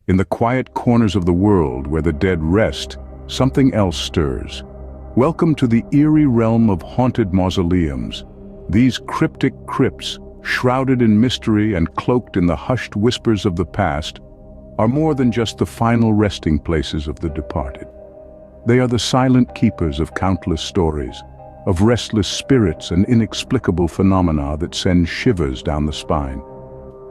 In the quiet corners of the world where the dead rest, something else stirs. Welcome to the eerie realm of haunted mausoleums. These cryptic crypts, shrouded in mystery and cloaked in the hushed whispers of the past, are more than just the final resting places of the departed. They are the silent keepers of countless stories, of restless spirits and inexplicable phenomena that send shivers down the spine.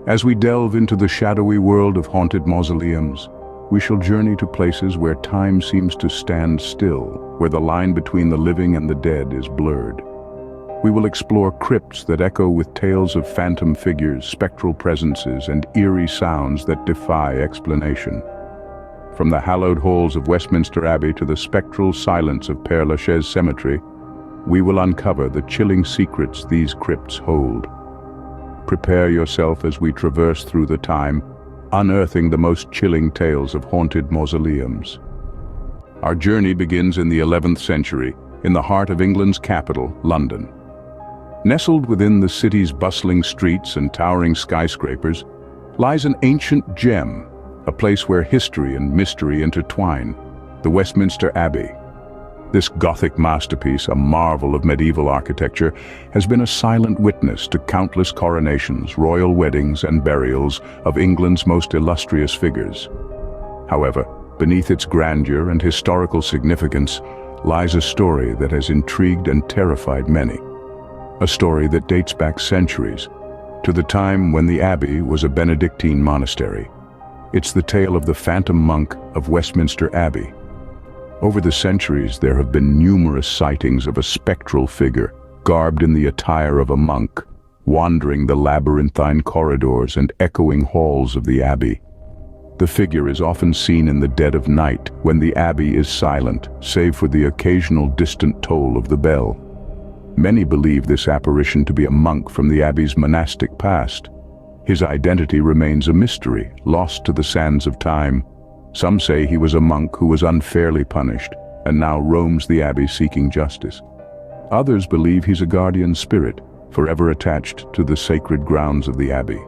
As we delve into the shadowy world of haunted mausoleums, we shall journey to places where time seems to stand still, where the line between the living and the dead is blurred. We will explore crypts that echo with tales of phantom figures, spectral presences, and eerie sounds that defy explanation. From the hallowed halls of Westminster Abbey to the spectral silence of Père Lachaise Cemetery, we will uncover the chilling secrets these crypts hold. Prepare yourself as we traverse through the time, unearthing the most chilling tales of haunted mausoleums. Our journey begins in the 11th century, in the heart of England's capital, London. Nestled within the city's bustling streets and towering skyscrapers lies an ancient gem, a place where history and mystery intertwine, the Westminster Abbey. This Gothic masterpiece, a marvel of medieval architecture, has been a silent witness to countless coronations, royal weddings, and burials of England's most illustrious figures. However, beneath its grandeur and historical significance lies a story that has intrigued and terrified many. A story that dates back centuries, to the time when the Abbey was a Benedictine monastery. It's the tale of the Phantom Monk of Westminster Abbey. Over the centuries, there have been numerous sightings of a spectral figure, garbed in the attire of a monk, wandering the labyrinthine corridors and echoing halls of the Abbey. The figure is often seen in the dead of night, when the Abbey is silent, save for the occasional distant toll of the bell. Many believe this apparition to be a monk from the Abbey's monastic past. His identity remains a mystery, lost to the sands of time. Some say he was a monk who was unfairly punished and now roams the Abbey seeking justice. Others believe he's a guardian spirit, forever attached to the sacred grounds of the Abbey.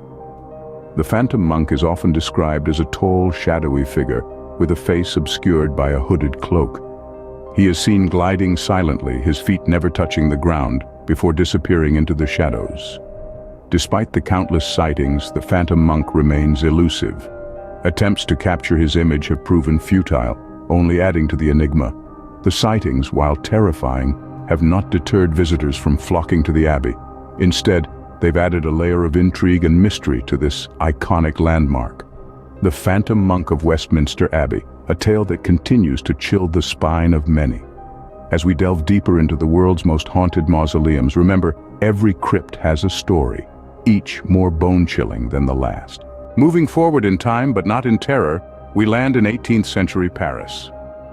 The Phantom Monk is often described as a tall, shadowy figure with a face obscured by a hooded cloak. He is seen gliding silently, his feet never touching the ground, before disappearing into the shadows. Despite the countless sightings, the Phantom Monk remains elusive. Attempts to capture his image have proven futile, only adding to the enigma. The sightings, while terrifying, have not deterred visitors from flocking to the Abbey. Instead, they've added a layer of intrigue and mystery to this iconic landmark. The Phantom Monk of Westminster Abbey, a tale that continues to chill the spine of many. As we delve deeper into the world's most haunted mausoleums, remember, every crypt has a story, each more bone-chilling than the last. Moving forward in time, but not in terror, we land in 18th century Paris.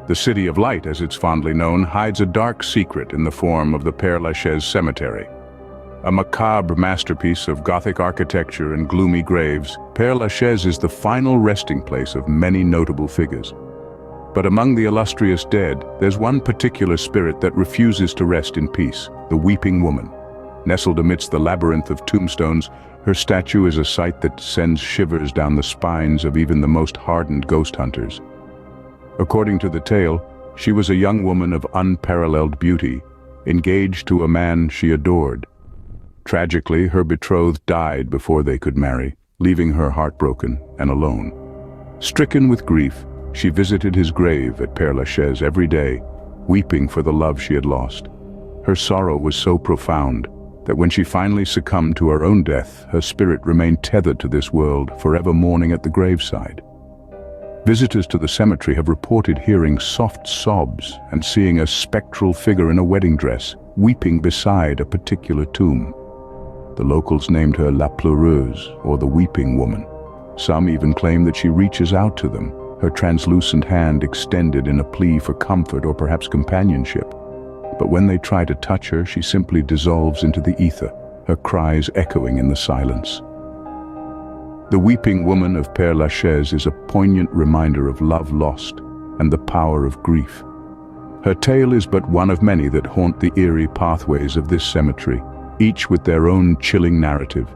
The City of Light, as it's fondly known, hides a dark secret in the form of the Père Lachaise Cemetery. A macabre masterpiece of Gothic architecture and gloomy graves, Père Lachaise is the final resting place of many notable figures. But among the illustrious dead, there's one particular spirit that refuses to rest in peace, the Weeping Woman. Nestled amidst the labyrinth of tombstones, her statue is a sight that sends shivers down the spines of even the most hardened ghost hunters. According to the tale, she was a young woman of unparalleled beauty, engaged to a man she adored. Tragically, her betrothed died before they could marry, leaving her heartbroken and alone. Stricken with grief, she visited his grave at Père Lachaise every day, weeping for the love she had lost. Her sorrow was so profound that when she finally succumbed to her own death, her spirit remained tethered to this world, forever mourning at the graveside. Visitors to the cemetery have reported hearing soft sobs and seeing a spectral figure in a wedding dress, weeping beside a particular tomb. The locals named her La Pleureuse, or the Weeping Woman. Some even claim that she reaches out to them, her translucent hand extended in a plea for comfort or perhaps companionship. But when they try to touch her, she simply dissolves into the ether, her cries echoing in the silence. The Weeping Woman of Père Lachaise is a poignant reminder of love lost and the power of grief. Her tale is but one of many that haunt the eerie pathways of this cemetery, each with their own chilling narrative.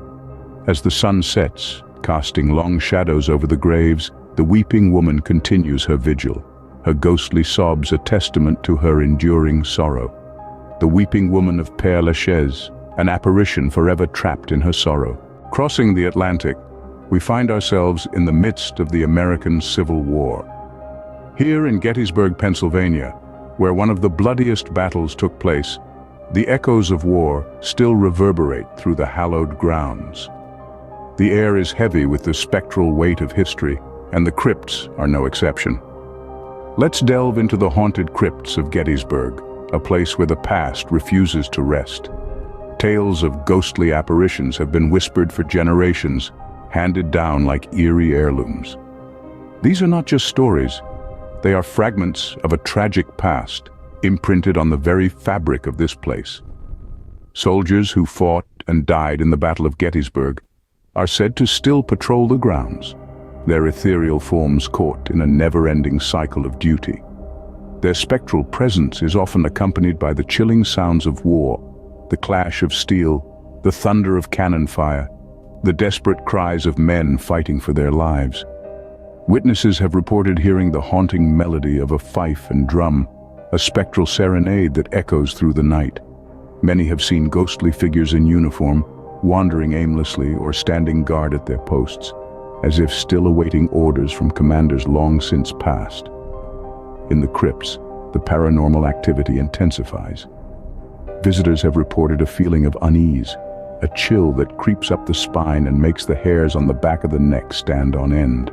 As the sun sets, casting long shadows over the graves, the weeping woman continues her vigil, her ghostly sobs a testament to her enduring sorrow. The weeping woman of Père Lachaise, an apparition forever trapped in her sorrow. Crossing the Atlantic, we find ourselves in the midst of the American Civil War. Here in Gettysburg, Pennsylvania, where one of the bloodiest battles took place, the echoes of war still reverberate through the hallowed grounds. The air is heavy with the spectral weight of history, and the crypts are no exception. Let's delve into the haunted crypts of Gettysburg, a place where the past refuses to rest. Tales of ghostly apparitions have been whispered for generations, handed down like eerie heirlooms. These are not just stories, they are fragments of a tragic past, imprinted on the very fabric of this place. Soldiers who fought and died in the Battle of Gettysburg are said to still patrol the grounds, their ethereal forms caught in a never-ending cycle of duty. Their spectral presence is often accompanied by the chilling sounds of war, the clash of steel, the thunder of cannon fire, the desperate cries of men fighting for their lives. Witnesses have reported hearing the haunting melody of a fife and drum, a spectral serenade that echoes through the night. Many have seen ghostly figures in uniform, wandering aimlessly or standing guard at their posts, as if still awaiting orders from commanders long since passed. In the crypts, the paranormal activity intensifies. Visitors have reported a feeling of unease, a chill that creeps up the spine and makes the hairs on the back of the neck stand on end.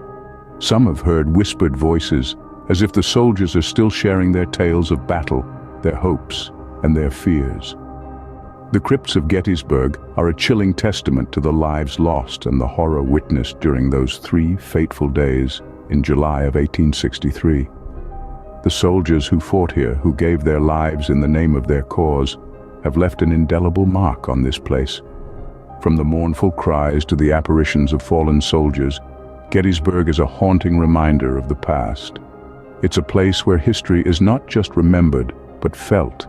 Some have heard whispered voices, as if the soldiers are still sharing their tales of battle, their hopes, and their fears. The crypts of Gettysburg are a chilling testament to the lives lost and the horror witnessed during those 3 fateful days in July of 1863. The soldiers who fought here, who gave their lives in the name of their cause, have left an indelible mark on this place. From the mournful cries to the apparitions of fallen soldiers, Gettysburg is a haunting reminder of the past. It's a place where history is not just remembered, but felt.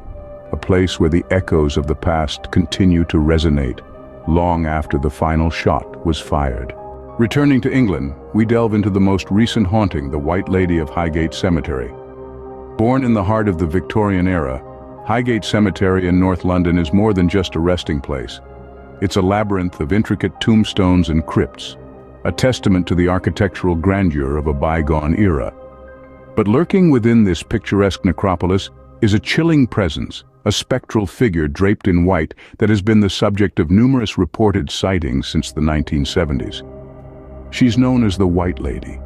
A place where the echoes of the past continue to resonate, long after the final shot was fired. Returning to England, we delve into the most recent haunting, the White Lady of Highgate Cemetery. Born in the heart of the Victorian era, Highgate Cemetery in North London is more than just a resting place. It's a labyrinth of intricate tombstones and crypts, a testament to the architectural grandeur of a bygone era. But lurking within this picturesque necropolis is a chilling presence, a spectral figure draped in white that has been the subject of numerous reported sightings since the 1970s. She's known as the White Lady.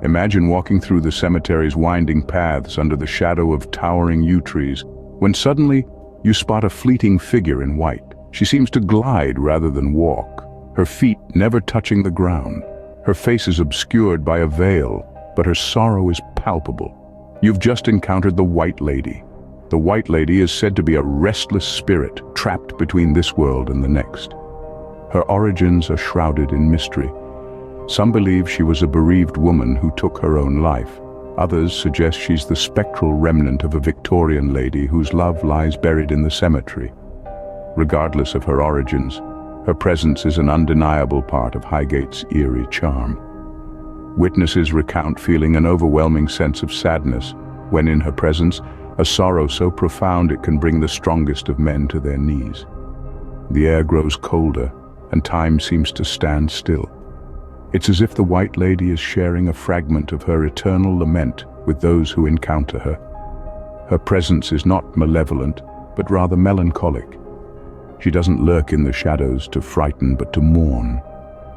Imagine walking through the cemetery's winding paths under the shadow of towering yew trees, when suddenly you spot a fleeting figure in white. She seems to glide rather than walk, her feet never touching the ground. Her face is obscured by a veil, but her sorrow is palpable. You've just encountered the White Lady. The White Lady is said to be a restless spirit trapped between this world and the next. Her origins are shrouded in mystery. Some believe she was a bereaved woman who took her own life. Others suggest she's the spectral remnant of a Victorian lady whose love lies buried in the cemetery. Regardless of her origins, her presence is an undeniable part of Highgate's eerie charm. Witnesses recount feeling an overwhelming sense of sadness when in her presence, a sorrow so profound it can bring the strongest of men to their knees. The air grows colder, and time seems to stand still. It's as if the White Lady is sharing a fragment of her eternal lament with those who encounter her. Her presence is not malevolent, but rather melancholic. She doesn't lurk in the shadows to frighten, but to mourn.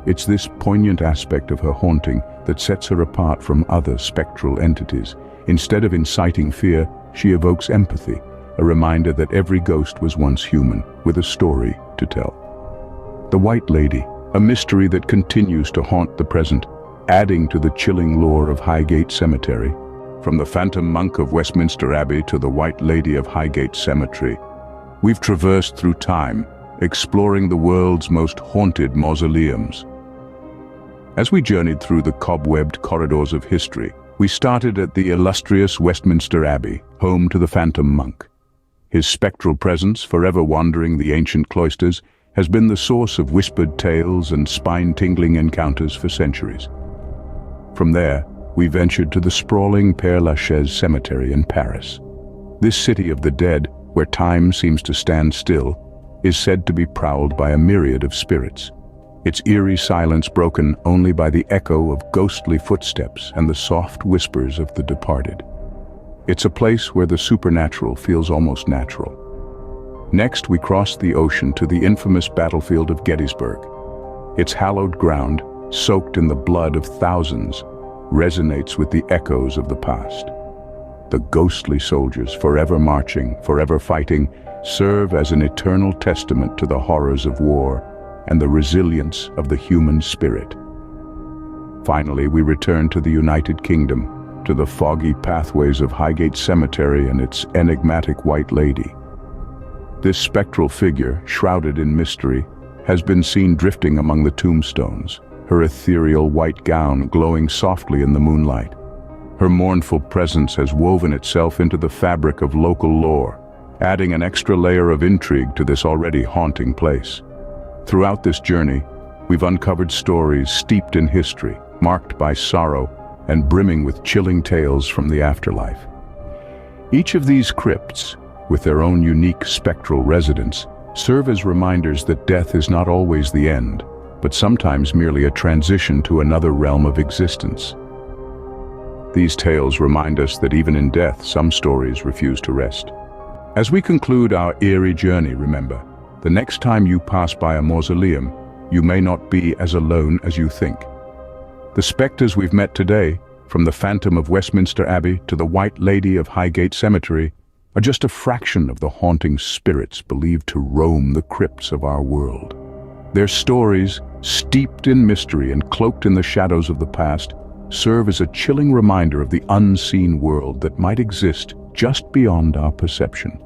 It's this poignant aspect of her haunting that sets her apart from other spectral entities. Instead of inciting fear, she evokes empathy, a reminder that every ghost was once human, with a story to tell. The White Lady, a mystery that continues to haunt the present, adding to the chilling lore of Highgate Cemetery. From the Phantom Monk of Westminster Abbey to the White Lady of Highgate Cemetery, we've traversed through time, exploring the world's most haunted mausoleums. As we journeyed through the cobwebbed corridors of history, we started at the illustrious Westminster Abbey, home to the Phantom Monk. His spectral presence, forever wandering the ancient cloisters, has been the source of whispered tales and spine-tingling encounters for centuries. From there, we ventured to the sprawling Père Lachaise cemetery in Paris. This city of the dead, where time seems to stand still, is said to be prowled by a myriad of spirits, its eerie silence broken only by the echo of ghostly footsteps and the soft whispers of the departed. It's a place where the supernatural feels almost natural. Next, we crossed the ocean to the infamous battlefield of Gettysburg. Its hallowed ground, soaked in the blood of thousands, resonates with the echoes of the past. The ghostly soldiers, forever marching, forever fighting, serve as an eternal testament to the horrors of war and the resilience of the human spirit. Finally, we return to the United Kingdom, to the foggy pathways of Highgate Cemetery and its enigmatic White Lady. This spectral figure, shrouded in mystery, has been seen drifting among the tombstones, her ethereal white gown glowing softly in the moonlight. Her mournful presence has woven itself into the fabric of local lore, adding an extra layer of intrigue to this already haunting place. Throughout this journey, we've uncovered stories steeped in history, marked by sorrow, and brimming with chilling tales from the afterlife. Each of these crypts, with their own unique spectral residents, serve as reminders that death is not always the end, but sometimes merely a transition to another realm of existence. These tales remind us that even in death, some stories refuse to rest. As we conclude our eerie journey, remember, the next time you pass by a mausoleum, you may not be as alone as you think. The specters we've met today, from the Phantom of Westminster Abbey to the White Lady of Highgate Cemetery, are just a fraction of the haunting spirits believed to roam the crypts of our world. Their stories, steeped in mystery and cloaked in the shadows of the past, serve as a chilling reminder of the unseen world that might exist just beyond our perception.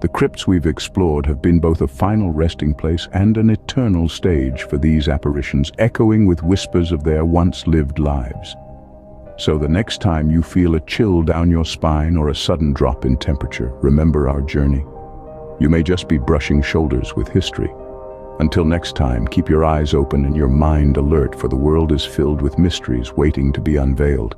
The crypts we've explored have been both a final resting place and an eternal stage for these apparitions, echoing with whispers of their once-lived lives. So the next time you feel a chill down your spine or a sudden drop in temperature, remember our journey. You may just be brushing shoulders with history. Until next time, keep your eyes open and your mind alert, for the world is filled with mysteries waiting to be unveiled.